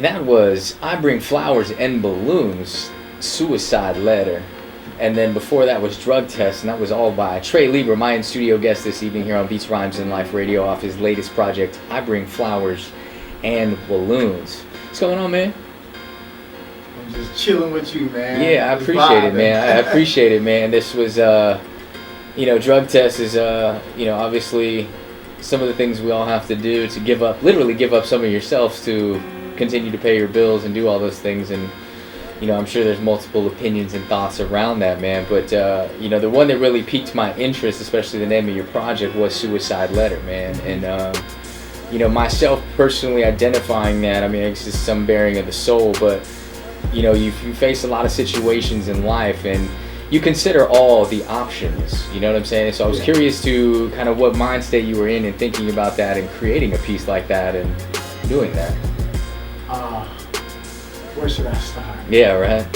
And that was I Bring Flowers and Balloons, Suicide Letter. And then before that was Drug Test, and that was all by Trey Libra, my in-studio guest this evening here on Beats, Rhymes, and Life Radio off his latest project, I Bring Flowers and Balloons. What's going on, man? I'm just chilling with you, man. Yeah, I appreciate it, man. I appreciate it, man. This was, Drug Test is, obviously some of the things we all have to do to literally give up some of yourselves to continue to pay your bills and do all those things. And I'm sure there's multiple opinions and thoughts around that, man. But, the one that really piqued my interest, especially the name of your project, was Suicide Letter, man. And, myself personally identifying that, I mean, it's just some bearing of the soul, but, you face a lot of situations in life and you consider all the options, you know what I'm saying? So I was curious to kind of what mind state you were in and thinking about that and creating a piece like that and doing that. Where should I start? Yeah, right.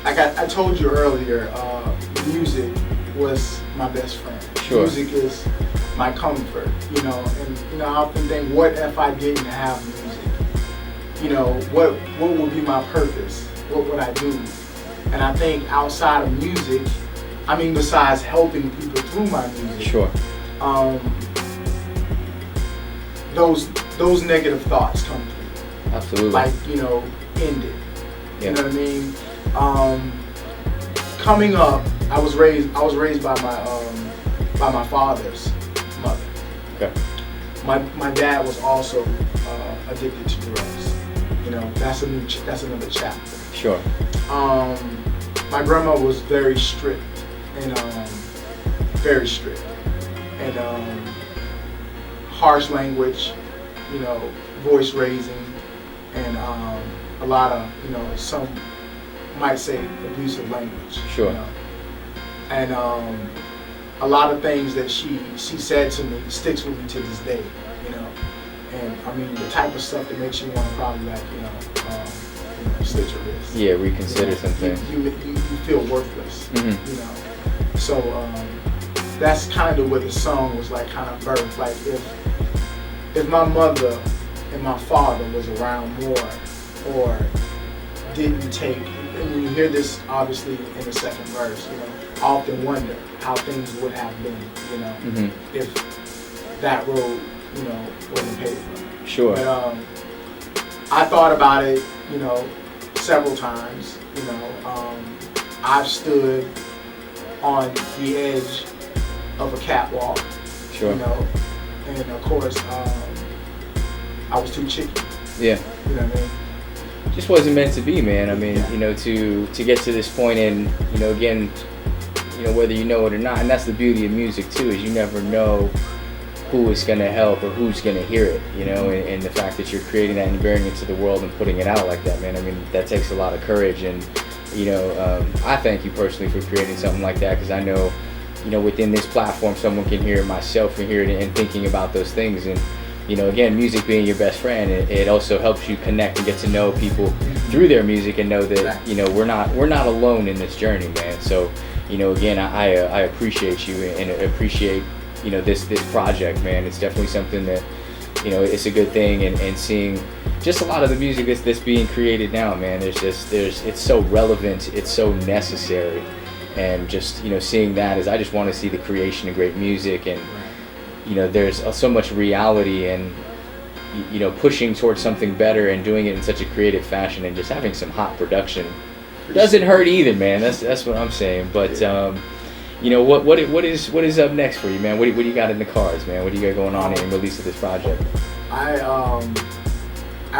I told you earlier, music was my best friend. Sure. Music is my comfort, and I often think, what if I didn't have music? What would be my purpose? What would I do? And I think outside of music, besides helping people through my music, sure. Those negative thoughts come through. Absolutely. Like, end it. Yeah. You know what I mean? Coming up, I was raised by my father's mother. Okay. My dad was also addicted to drugs. That's another chapter. Sure. My grandma was very strict and harsh language, voice raising, and a lot of, some might say abusive language. Sure. And a lot of things that she said to me sticks with me to this day, And the type of stuff that makes you want to probably slit your wrist. Yeah, reconsider something. You feel worthless. Mm-hmm. So that's kind of where the song was like kind of birthed. Like if my mother and my father was around more, or didn't take, and you hear this obviously in the second verse, I often wonder how things would have been, Mm-hmm. if that road, wasn't paved for. Sure. But I thought about it, several times. I've stood on the edge of a catwalk. Sure. And of course, I was too chicken. Yeah. You know what I mean? Just wasn't meant to be, man. To get to this point, and again, whether you know it or not, and that's the beauty of music too, is you never know who is going to help or who's going to hear it, and the fact that you're creating that and bearing it to the world and putting it out like that, man. That takes a lot of courage, and I thank you personally for creating something like that, because I know, within this platform, someone can hear it, myself can hear it, and thinking about those things. And again, music being your best friend, it also helps you connect and get to know people through their music, and know that we're not alone in this journey, man. So again, I appreciate you and appreciate this project, man. It's definitely something that it's a good thing, and seeing just a lot of the music that's being created now, man. It's so relevant, it's so necessary, and just seeing that is, I just want to see the creation of great music, and there's so much reality, and pushing towards something better and doing it in such a creative fashion, and just having some hot production doesn't hurt either, man. That's what I'm saying. But what is up next for you, man? What do you got in the cards, man? What do you got going on in the release of this project? I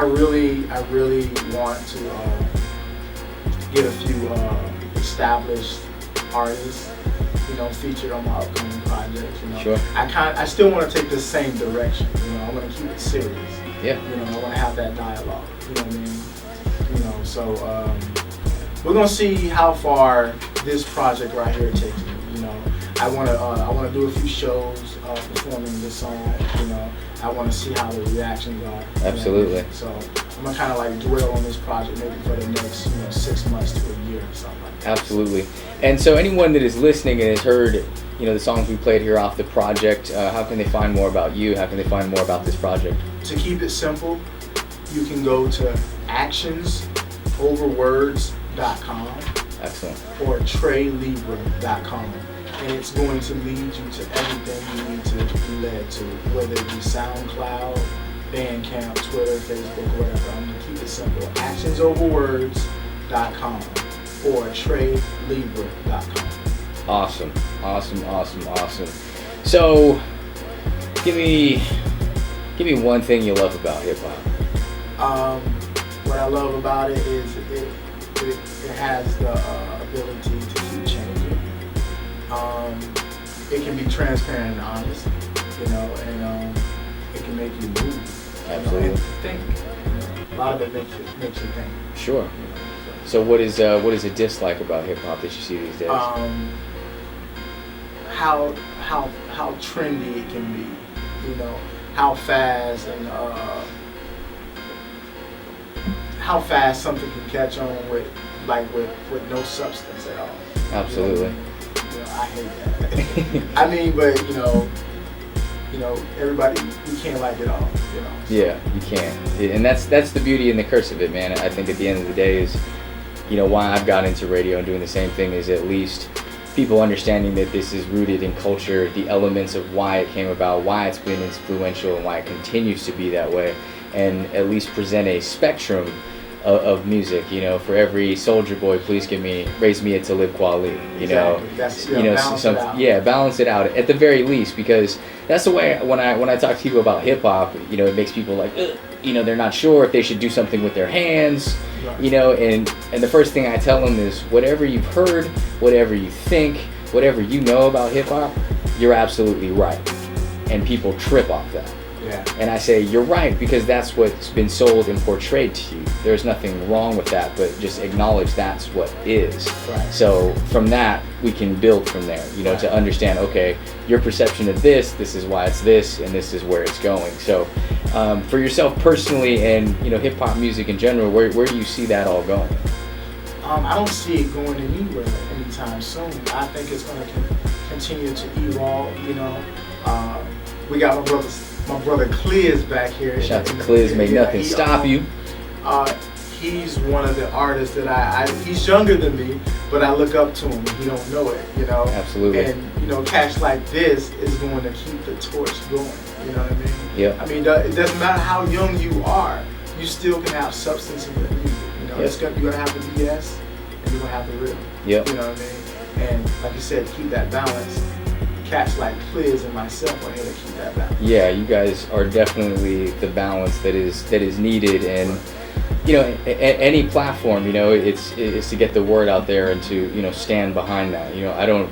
really want to get a few established artists, featured on my upcoming projects. Sure. I still want to take the same direction. I want to keep it serious. Yeah. I want to have that dialogue. You know what I mean? So we're gonna see how far this project right here takes me. I wanna do a few shows performing this song. You know, I want to see how the reactions are. Absolutely. So I'm gonna kind of like dwell on this project maybe for the next 6 months to a year or something like that. Absolutely. And so anyone that is listening and has heard, the songs we played here off the project, how can they find more about you? How can they find more about this project? To keep it simple, you can go to actionsoverwords.com. Excellent. Or TreyLibra.com. And it's going to lead you to everything you need to be led to, whether it be SoundCloud, Bandcamp, Twitter, Facebook, whatever. I'm going to keep it simple. actionsoverwords.com or TreyLibra.com. Awesome. So, give me one thing you love about hip hop. What I love about it is it has the ability to keep changing. It can be transparent and honest, and it can make you move. Absolutely. And think. A lot of it makes you think. Sure. So what is a dislike about hip hop that you see these days? How trendy it can be, how fast and how fast something can catch on with no substance at all. Absolutely. I hate that. I mean, but everybody, you can't like it all. Yeah, you can't, and that's the beauty and the curse of it, man. I think at the end of the day is, why I've got into radio and doing the same thing is at least people understanding that this is rooted in culture, the elements of why it came about, why it's been influential, and why it continues to be that way, and at least present a spectrum of music. For every Soldier Boy, please raise me a Talib Kweli. Balance it out at the very least, because that's the way when I talk to people about hip hop, it makes people like, they're not sure if they should do something with their hands. And the first thing I tell them is whatever you've heard, whatever you think, whatever you know about hip hop, you're absolutely right. And people trip off that. Yeah. And I say, you're right, because that's what's been sold and portrayed to you. There's nothing wrong with that, but just acknowledge that's what is. Right. So from that, we can build from there, right. To understand, okay, your perception of this is why it's this, and this is where it's going. So for yourself personally and, hip hop music in general, where do you see that all going? I don't see it going anywhere anytime soon. I think it's going to continue to evolve, We got my brother Cliz back here. Shout out to Cliz, may nothing stop you. He's one of the artists that he's younger than me, but I look up to him and he don't know it, Absolutely. And, cats like this is going to keep the torch going, you know what I mean? Yeah. I mean, it doesn't matter how young you are, you still can have substance in your music, Yep. You're going to have the BS and you're going to have the real, Yep. You know what I mean? And like you said, keep that balance. Cats like Cliz and myself are here to keep that balance. Yeah, you guys are definitely the balance that is needed, and any platform, it's to get the word out there and to stand behind that. I don't,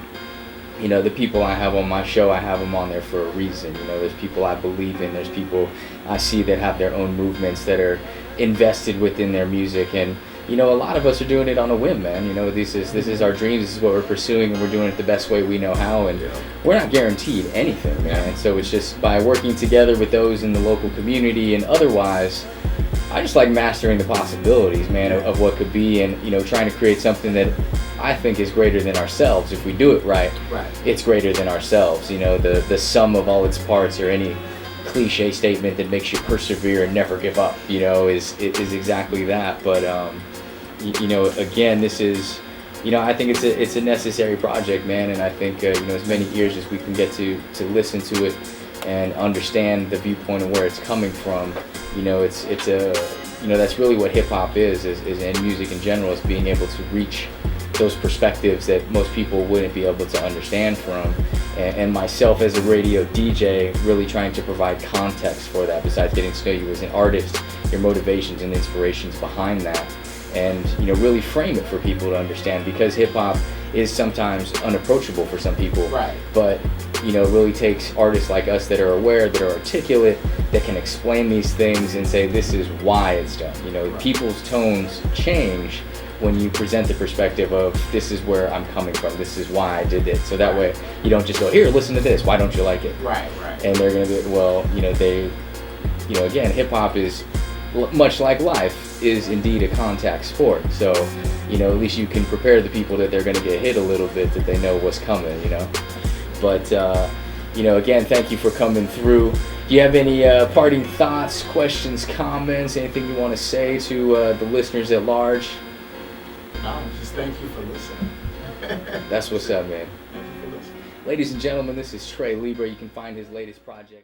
the people I have on my show, I have them on there for a reason. There's people I believe in. There's people I see that have their own movements that are invested within their music, and a lot of us are doing it on a whim, man. This is our dreams. This is what we're pursuing, and we're doing it the best way we know how. And we're not guaranteed anything, man. And so it's just by working together with those in the local community and otherwise. I just like mastering the possibilities, man, of what could be, and trying to create something that I think is greater than ourselves. If we do it right, it's greater than ourselves. The sum of all its parts, or any cliche statement that makes you persevere and never give up, is exactly that. But again, this is, I think it's a necessary project, man, and I think as many ears as we can get to listen to it and understand the viewpoint of where it's coming from, it's that's really what hip hop is and music in general, is being able to reach those perspectives that most people wouldn't be able to understand from, and myself as a radio DJ really trying to provide context for that, besides getting to know you as an artist, your motivations and inspirations behind that, and really frame it for people to understand, because hip hop is sometimes unapproachable for some people, right? But it really takes artists like us that are aware, that are articulate, that can explain these things and say this is why it's done. Right. People's tones change, when you present the perspective of this is where I'm coming from, this is why I did it. So that way you don't just go, here, listen to this, why don't you like it? Right. And they're gonna be, well, again, hip hop is much like life is indeed a contact sport. So, at least you can prepare the people that they're gonna get hit a little bit, that they know what's coming, But again, thank you for coming through. Do you have any parting thoughts, questions, comments, anything you want to say to the listeners at large? No, just thank you for listening. That's what's up, man. Thank you for listening. Ladies and gentlemen, this is Trey Libra. You can find his latest project.